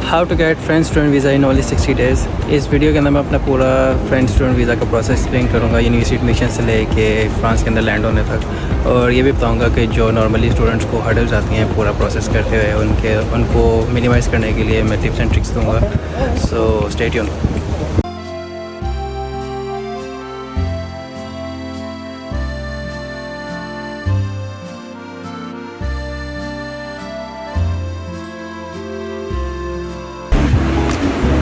How to get French student visa in only 60 days. इस video के अंदर मैं अपना पूरा फ्रेंच स्टूडेंट वीज़ा का प्रोसेस एक्सप्लेन करूँगा, यूनिवर्सिटी एडमिशन से लेके फ्रांस के अंदर लैंड होने तक। और ये भी बताऊँगा कि जो नॉर्मली स्टूडेंट्स को हर्डल्स आती हैं पूरा प्रोसेस करते हुए उनको मिनिमाइज़ करने के लिए मैं टिप्स एंड ट्रिक्स दूँगा। So stay tune.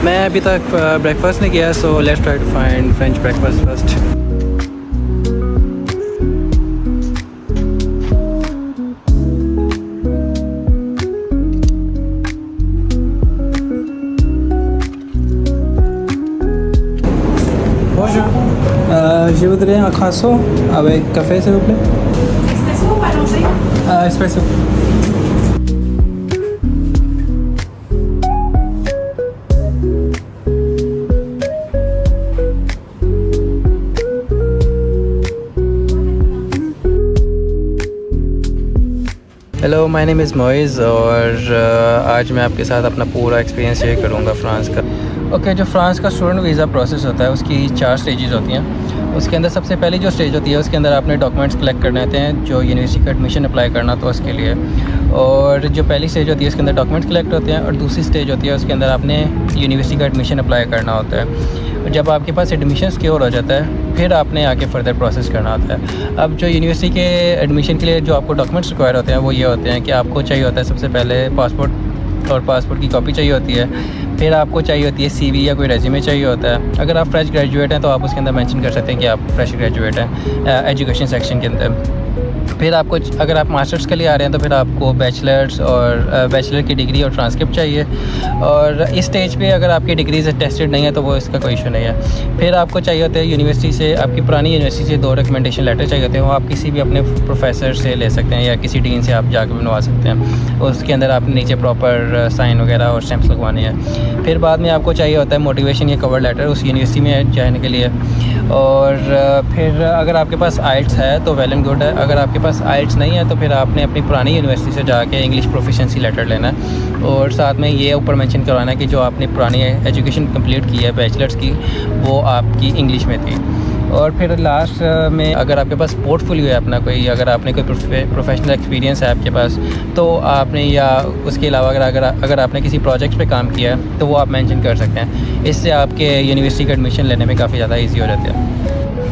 मैं अभी तक ब्रेकफास्ट नहीं किया, so let's try to find French breakfast first. Je voudrais un croissant avec café s'il vous plaît. Espresso ou allongé? Espresso. Hello, my name is Moiz और आज मैं आपके साथ अपना पूरा एक्सपीरियंस शेयर करूँगा फ्रांस का। ओके, जो फ्रांस का स्टूडेंट वीज़ा प्रोसेस होता है उसकी 4 स्टेजेस होती हैं। उसके अंदर सबसे पहली जो स्टेज होती है उसके अंदर आपने डॉक्यूमेंट्स कलेक्ट करने होते हैं जो यूनिवर्सिटी का एडमिशन अप्लाई करना तो उसके लिए। और जो पहली स्टेज होती है उसके अंदर डॉक्यूमेंट्स कलेक्ट होते हैं और दूसरी स्टेज होती है उसके अंदर आपने यूनिवर्सिटी का एडमिशन अप्लाई करना होता है। जब आपके पास एडमिशन सिक्योर हो जाता है फिर आपने आगे फर्दर प्रोसेस करना होता है। अब जो यूनिवर्सिटी के एडमिशन के लिए जो आपको डॉक्यूमेंट्स रिक्वायर होते हैं वो ये होते हैं कि आपको चाहिए होता है सबसे पहले पासपोर्ट और पासपोर्ट की कॉपी चाहिए होती है। फिर आपको चाहिए होती है सीवी या कोई रेज्यूमे चाहिए होता है। अगर आप फ्रेश ग्रेजुएट हैं तो आप उसके अंदर मेंशन कर सकते हैं कि आप फ्रेश ग्रेजुएट हैं एजुकेशन सेक्शन के अंदर। फिर आपको अगर आप मास्टर्स के लिए आ रहे हैं तो फिर आपको बैचलर्स और बैचलर की डिग्री और ट्रांसक्रिप्ट चाहिए। और इस स्टेज पे अगर आपकी डिग्री से टेस्टेड नहीं है तो वो इसका कोई इशू नहीं है। फिर आपको चाहिए होते हैं यूनिवर्सिटी से, आपकी पुरानी यूनिवर्सिटी से 2 रिकमेंडेशन लेटर चाहिए होते हैं। वो आप किसी भी अपने प्रोफेसर से ले सकते हैं या किसी डीन से आप जाकर बनवा सकते हैं। उसके अंदर आप नीचे प्रॉपर साइन वगैरह और स्टैम्प्स लगवाने हैं। फिर बाद में आपको चाहिए होता है मोटिवेशन या कवर लेटर उस यूनिवर्सिटी में जाने के लिए। और फिर अगर आपके पास आइल्ट्स है तो वेल एंड गुड है। अगर आपके पास आइल्ट्स नहीं है तो फिर आपने अपनी पुरानी यूनिवर्सिटी से जाके इंग्लिश प्रोफिशिएंसी लेटर लेना है और साथ में ये ऊपर मेंशन करवाना है कि जो आपने पुरानी एजुकेशन कंप्लीट की है बैचलर्स की वो आपकी इंग्लिश में थी। और फिर लास्ट में अगर आपके पास पोर्टफोलियो है अपना कोई, अगर आपने कोई प्रोफेशनल एक्सपीरियंस है आपके पास तो आपने, या उसके अलावा अगर आपने किसी प्रोजेक्ट पे काम किया है तो वो आप मेंशन कर सकते हैं। इससे आपके यूनिवर्सिटी का एडमिशन लेने में काफ़ी ज़्यादा ईजी हो जाता है।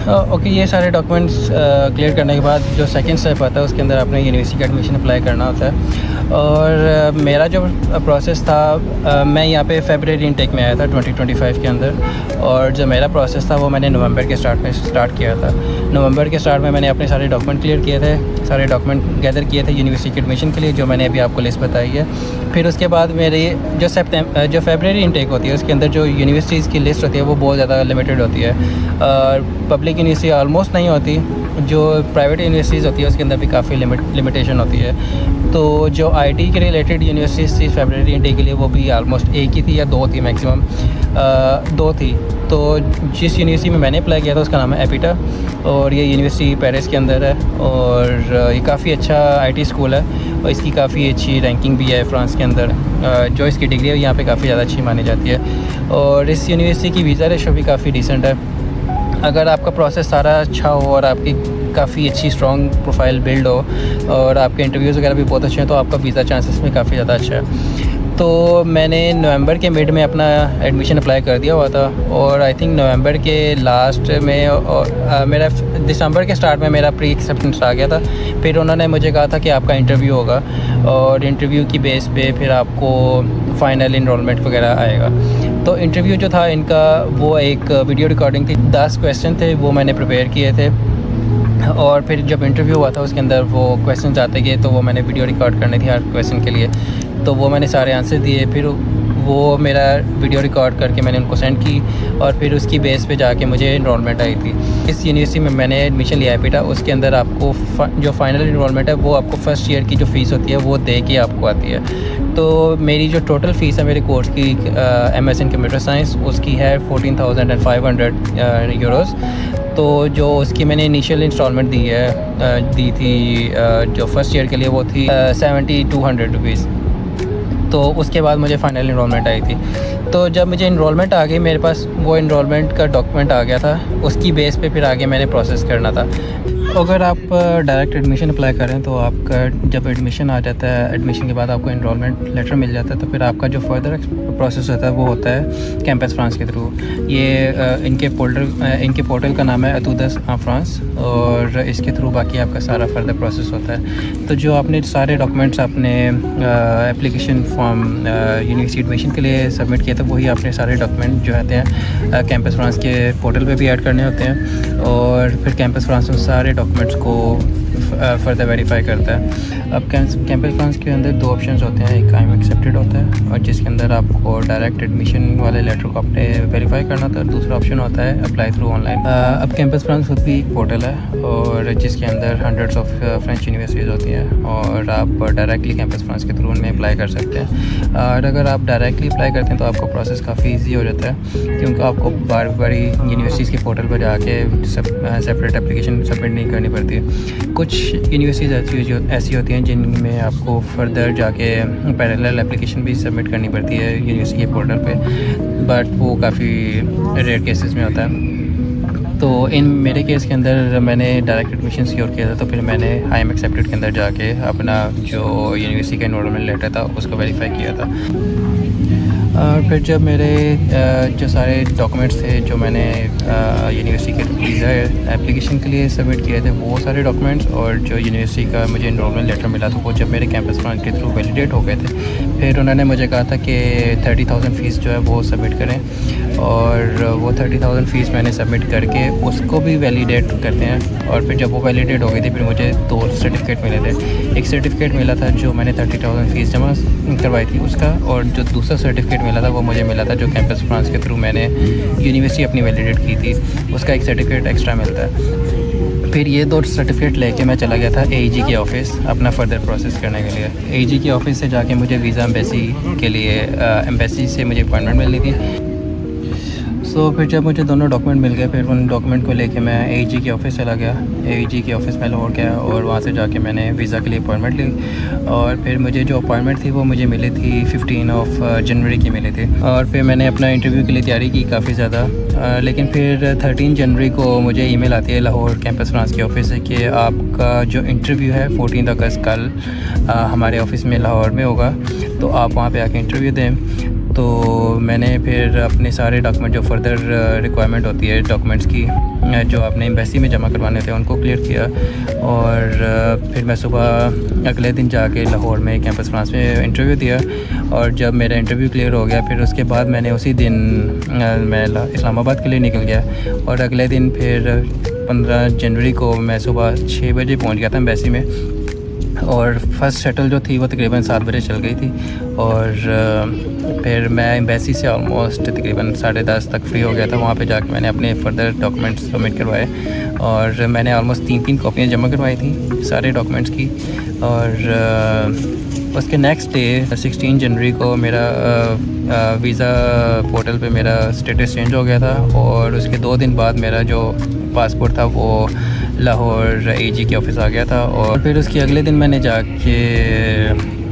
ओके, ये सारे डॉक्यूमेंट्स क्लियर करने के बाद जो सेकंड स्टेप आता है उसके अंदर आपने यूनिवर्सिटी का एडमिशन अप्लाई करना होता है। और मेरा जो प्रोसेस था मैं यहाँ पे फरवरी इनटेक में आया था 2025 के अंदर। और जो मेरा प्रोसेस था वो मैंने नवंबर के स्टार्ट किया था। नवंबर के स्टार्ट में मैंने अपने सारे डॉक्यूमेंट क्लियर किए थे, सारे डॉक्यूमेंट गैदर किए थे यूनिवर्सिटी के एडमिशन के लिए, जो मैंने अभी आपको लिस्ट बताई है। फिर उसके बाद मेरी जो फरवरी इनटेक होती है उसके अंदर जो यूनिवर्सिटीज़ की लिस्ट होती है वो बहुत ज़्यादा लिमिटेड होती है। पब्लिक यूनिवर्सिटी ऑलमोस्ट नहीं होती, जो प्राइवेट यूनिवर्सिटीज़ होती है उसके अंदर भी काफ़ी लिमिटेशन होती है। तो जो आईटी के रिलेटेड यूनिवर्सिटीज़ थी फरवरी इनटेक के लिए वो भी ऑलमोस्ट एक ही थी या 2 थी मैक्सिमम, 2 थी। तो जिस यूनिवर्सिटी में मैंने अप्लाई किया था उसका नाम है एपिटा और ये यूनिवर्सिटी पेरिस के अंदर है। और ये काफ़ी अच्छा आईटी स्कूल है और इसकी काफ़ी अच्छी रैंकिंग भी है फ्रांस के अंदर। जो इसकी डिग्री है यहाँ पे काफ़ी ज़्यादा अच्छी मानी जाती है। और इस यूनिवर्सिटी की वीज़ा रेशो भी काफ़ी डिसेंट है। अगर आपका प्रोसेस सारा अच्छा हो और आपकी काफ़ी अच्छी स्ट्रॉन्ग प्रोफाइल बिल्ड हो और आपके इंटरव्यूज़ वगैरह भी बहुत अच्छे हैं तो आपका वीज़ा चांसेस में काफ़ी ज़्यादा अच्छा है। तो मैंने नवंबर के मिड में अपना एडमिशन अप्लाई कर दिया हुआ था और आई थिंक नवंबर के लास्ट में और मेरा दिसंबर के स्टार्ट में मेरा प्री एक्सेप्टेंस आ गया था। फिर उन्होंने मुझे कहा था कि आपका इंटरव्यू होगा और इंटरव्यू की बेस पे फिर आपको फ़ाइनल इनरोलमेंट वगैरह आएगा। तो इंटरव्यू जो था इनका वो एक वीडियो रिकॉर्डिंग थी, 10 क्वेश्चन थे वो मैंने प्रिपेयर किए थे। और फिर जब इंटरव्यू हुआ था उसके अंदर वो क्वेश्चन आते गए तो वो मैंने वीडियो रिकॉर्ड करनी थी हर क्वेश्चन के लिए। तो वो मैंने सारे आंसर दिए, फिर वो मेरा वीडियो रिकॉर्ड करके मैंने उनको सेंड की और फिर उसकी बेस पे जाके मुझे इनरोलमेंट आई थी। इस यूनिवर्सिटी में मैंने एडमिशन लिया है एपिटा। उसके अंदर आपको जो फाइनल इनरोलमेंट है वो आपको फर्स्ट ईयर की जो फ़ीस होती है वो दे के आपको आती है। तो मेरी जो टोटल फ़ीस है मेरे कोर्स की MS इन कंप्यूटर साइंस उसकी है 14,500 यूरोज़। तो जो उसकी मैंने इनिशियल इंस्टॉलमेंट दी थी जो फर्स्ट ईयर के लिए वो थी 7,200 रुपीज़। तो उसके बाद मुझे फ़ाइनल इनरोलमेंट आई थी। तो जब मुझे इनरोलमेंट आ गई, मेरे पास वो इनरोलमेंट का डॉक्यूमेंट आ गया था, उसकी बेस पे फिर आगे मैंने प्रोसेस करना था। अगर आप डायरेक्ट एडमिशन अप्लाई करें तो आपका जब एडमिशन आ जाता है, एडमिशन के बाद आपको इनरोलमेंट लेटर मिल जाता है, तो फिर आपका जो फर्दर प्रोसेस होता है वो होता है कैंपस फ्रांस के थ्रू। ये इनके पोर्टल का नाम है एतुदेस en France, और इसके थ्रू बाकी आपका सारा फर्दर प्रोसेस होता है। तो जो आपने सारे डॉक्यूमेंट्स अपने एप्लीकेशन फॉर्म यूनिवर्सिटी एडमिशन के लिए सबमिट किए थे, वही आपने सारे डॉक्यूमेंट जो होते हैं कैंपस फ्रांस के पोर्टल पे भी ऐड करने होते हैं, और फिर कैंपस फ्रांस उन सारे डॉक्यूमेंट्स को फर्दर वेरीफाई करता है। अब कैंपस फ्रांस के अंदर दो ऑप्शंस होते हैं, एक आई एम एक्सेप्टेड होता है और जिसके अंदर आपको डायरेक्ट एडमिशन वाले लेटर को अपने वेरीफाई करना होता है, दूसरा ऑप्शन होता है अप्लाई थ्रू ऑनलाइन। अब कैंपस फ्रांस खुद भी एक पोर्टल है और जिसके अंदर हंड्रेड्स ऑफ फ्रेंच यूनिवर्सिटीज़ होती हैं और आप डायरेक्टली कैंपस फ्रांस के थ्रू उनमें अप्लाई कर सकते हैं। और अगर आप डायरेक्टली अप्लाई करते हैं तो आपका प्रोसेस काफ़ी ईजी हो जाता है, क्योंकि आपको बार बारी यूनिवर्सिटीज़ के पोर्टल पर जाके सेपरेट एप्लीकेशन सबमिट नहीं करनी पड़ती। कुछ यूनिवर्सिटीज़ ऐसी होती हैं जिनमें आपको फर्दर जाके पैरेलल एप्लीकेशन भी सबमिट करनी पड़ती है यूनिवर्सिटी के पोर्टल पे, बट वो काफ़ी रेयर केसेस में होता है। तो इन मेरे केस के अंदर मैंने डायरेक्ट एडमिशन सिक्योर किया था, तो फिर मैंने आई एम एक्सेप्टेड के अंदर जाके अपना जो यूनिवर्सिटी का एनरोलमेंट लेटर था उसको वेरीफाई किया था। और फिर जब मेरे जो सारे डॉक्यूमेंट्स थे जो मैंने यूनिवर्सिटी के वीज़ा एप्लीकेशन के लिए सबमिट किए थे, वो सारे डॉक्यूमेंट्स और जो यूनिवर्सिटी का मुझे एनरोलमेंट लेटर मिला था, वो जब मेरे कैंपस फ्रांस के थ्रू वैलिडेट हो गए थे, फिर उन्होंने मुझे कहा था कि 30,000 फ़ीस जो है वो सबमिट करें, और वो 30,000 फ़ीस मैंने सबमिट करके उसको भी वैलिडेट करते हैं। और फिर जब वो वैलिडेट हो गई थी, फिर मुझे 2 सर्टिफिकेट मिले थे। एक सर्टिफिकेट मिला था जो मैंने 30,000 फ़ीस जमा करवाई थी उसका, और जो दूसरा सर्टिफिकेट मिला था वो मुझे मिला था जो कैंपस फ्रांस के थ्रू मैंने यूनिवर्सिटी अपनी वैलिडेट की थी, उसका एक सर्टिफिकेट एक्स्ट्रा मिलता है। फिर ये 2 सर्टिफिकेट लेके मैं चला गया था AEG के ऑफ़िस अपना फ़र्दर प्रोसेस करने के लिए। AEG के ऑफ़िस से जाके मुझे वीज़ा एम्बेसी के लिए एम्बेसी से मुझे अपॉइंटमेंट मिलनी थी। तो फिर जब मुझे दोनों डॉक्यूमेंट मिल गए, फिर उन डॉक्यूमेंट को लेके मैं AEG के ऑफ़िस चला गया। AEG के ऑफ़िस में लाहौर गया और वहाँ से जाके मैंने वीज़ा के लिए अपॉइंटमेंट ली, और फिर मुझे जो अपॉइंटमेंट थी वो मुझे मिली थी 15 जनवरी की मिली थी। और फिर मैंने अपना इंटरव्यू के लिए तैयारी की काफ़ी ज़्यादा, लेकिन फिर 13 जनवरी को मुझे ईमेल आती है लाहौर कैंपस फ्रांस के ऑफ़िस से कि आपका जो इंटरव्यू है 14 अगस्त कल हमारे ऑफ़िस में लाहौर में होगा, तो आप वहाँ पे आके इंटरव्यू दें। तो मैंने फिर अपने सारे डॉक्यूमेंट जो फर्दर रिक्वायरमेंट होती है डॉक्यूमेंट्स की जो आपने एम्बेसी में जमा करवाने थे उनको क्लियर किया, और फिर मैं सुबह अगले दिन जाके लाहौर में कैंपस फ्रांस में इंटरव्यू दिया। और जब मेरा इंटरव्यू क्लियर हो गया, फिर उसके बाद मैंने उसी दिन मैं इस्लामाबाद के लिए निकल गया, और अगले दिन फिर 15 जनवरी को मैं सुबह 6 बजे पहुँच गया था एम्बेसी में, और फर्स्ट शटल जो थी वो तकरीबन 7 बजे चल गई थी, और फिर मैं एम्बेसी से ऑलमोस्ट तकरीबन 10:30 तक फ्री हो गया था। वहाँ पे जाके मैंने अपने फर्दर डॉक्यूमेंट्स सबमिट करवाए, और मैंने ऑलमोस्ट 3 कॉपियाँ जमा करवाई थी सारे डॉक्यूमेंट्स की। और उसके नेक्स्ट डे 16 जनवरी को मेरा वीज़ा पोर्टल पे मेरा स्टेटस चेंज हो गया था, और उसके 2 दिन बाद मेरा जो पासपोर्ट था वो लाहौर AEG के ऑफ़िस आ गया था। और फिर उसके अगले दिन मैंने जाके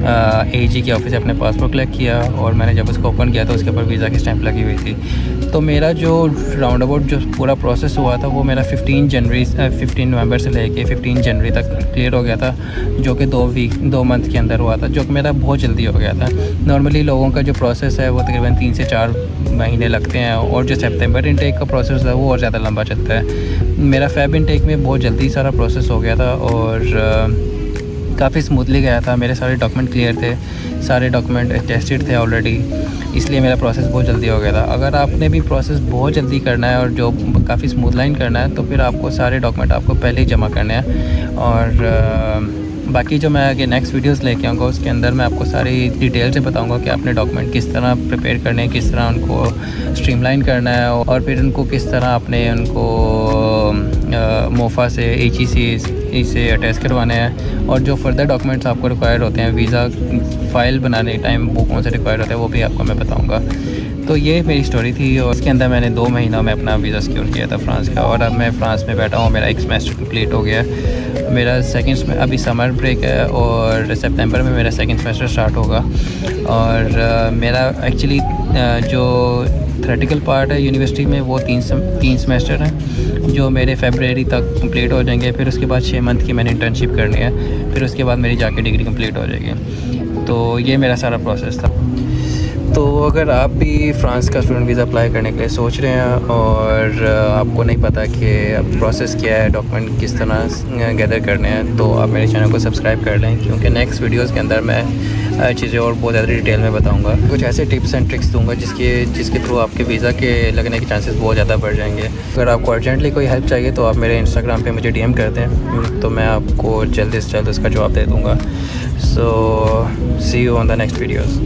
AEG के ऑफ़िस से अपने पासपोर्ट कलेक्ट किया, और मैंने जब उसको ओपन किया तो उसके ऊपर वीज़ा की स्टैंप लगी हुई थी। तो मेरा जो राउंड अबाउट जो पूरा प्रोसेस हुआ था वो मेरा 15 नवंबर से लेके 15 जनवरी तक क्लियर हो गया था, जो कि 2 मंथ के अंदर हुआ था, जो कि मेरा बहुत जल्दी हो गया था। नॉर्मली लोगों का जो प्रोसेस है वो तकरीबन 3 से 4 महीने लगते हैं, और जो सितंबर इनटेक का प्रोसेस है वो और ज़्यादा लंबा चलता है। मेरा फ़ेब इनटेक में बहुत जल्दी सारा प्रोसेस हो गया था, और काफ़ी स्मूथली गया था। मेरे सारे डॉक्यूमेंट क्लियर थे, सारे डॉक्यूमेंट टेस्टेड थे ऑलरेडी, इसलिए मेरा प्रोसेस बहुत जल्दी हो गया था। अगर आपने भी प्रोसेस बहुत जल्दी करना है और जो काफ़ी स्मूथ लाइन करना है, तो फिर आपको सारे डॉक्यूमेंट आपको पहले ही जमा करने हैं। और बाकी जो मैं आगे नेक्स्ट वीडियोस लेके आऊँगा उसके अंदर मैं आपको सारी डिटेल से बताऊँगा कि आपने डॉक्यूमेंट किस तरह प्रिपेयर करने हैं, किस तरह उनको स्ट्रीमलाइन करना है, और फिर उनको किस तरह आपने उनको मोफा से HEC से अटैच करवाने हैं, और जो फर्दर डॉक्यूमेंट्स आपको रिक्वायर होते हैं वीज़ा फ़ाइल बनाने टाइम वो कौन से रिक्वायर होते हैं वो भी आपको मैं बताऊँगा। तो ये मेरी स्टोरी थी, और इसके अंदर मैंने 2 महीनों में अपना वीज़ा सिक्योर किया था फ्रांस का, और अब मैं फ़्रांस में बैठा हूँ। मेरा एक सेमेस्टर कंप्लीट हो गया, मेरा अभी समर ब्रेक है और सितंबर में मेरा सेकंड सेमेस्टर स्टार्ट होगा। और मेरा एक्चुअली जो थ्योरेटिकल पार्ट है यूनिवर्सिटी में वो तीन सेमेस्टर हैं जो मेरे फरवरी तक कंप्लीट हो जाएंगे। फिर उसके बाद 6 मंथ की मैंने इंटर्नशिप करनी है, फिर उसके बाद मेरी जाके डिग्री कंप्लीट हो जाएगी। तो ये मेरा सारा प्रोसेस था। तो अगर आप भी फ़्रांस का स्टूडेंट वीज़ा अप्लाई करने के लिए सोच रहे हैं और आपको नहीं पता कि प्रोसेस क्या है, डॉक्यूमेंट किस तरह गैदर करने हैं, तो आप मेरे चैनल को सब्सक्राइब कर लें, क्योंकि नेक्स्ट वीडियोस के अंदर मैं चीज़ें और बहुत ज़्यादा डिटेल में बताऊंगा। कुछ ऐसे टिप्स एंड ट्रिक्स दूंगा जिसके थ्रू आपके वीज़ा के लगने के चांसेस बहुत ज़्यादा बढ़ जाएंगे। अगर आपको अर्जेंटली कोई हेल्प चाहिए तो आप मेरे इंस्टाग्राम पे मुझे DM कर दें, तो मैं आपको जल्द से जल्द उसका जवाब दे दूँगा। So see you on the next videos.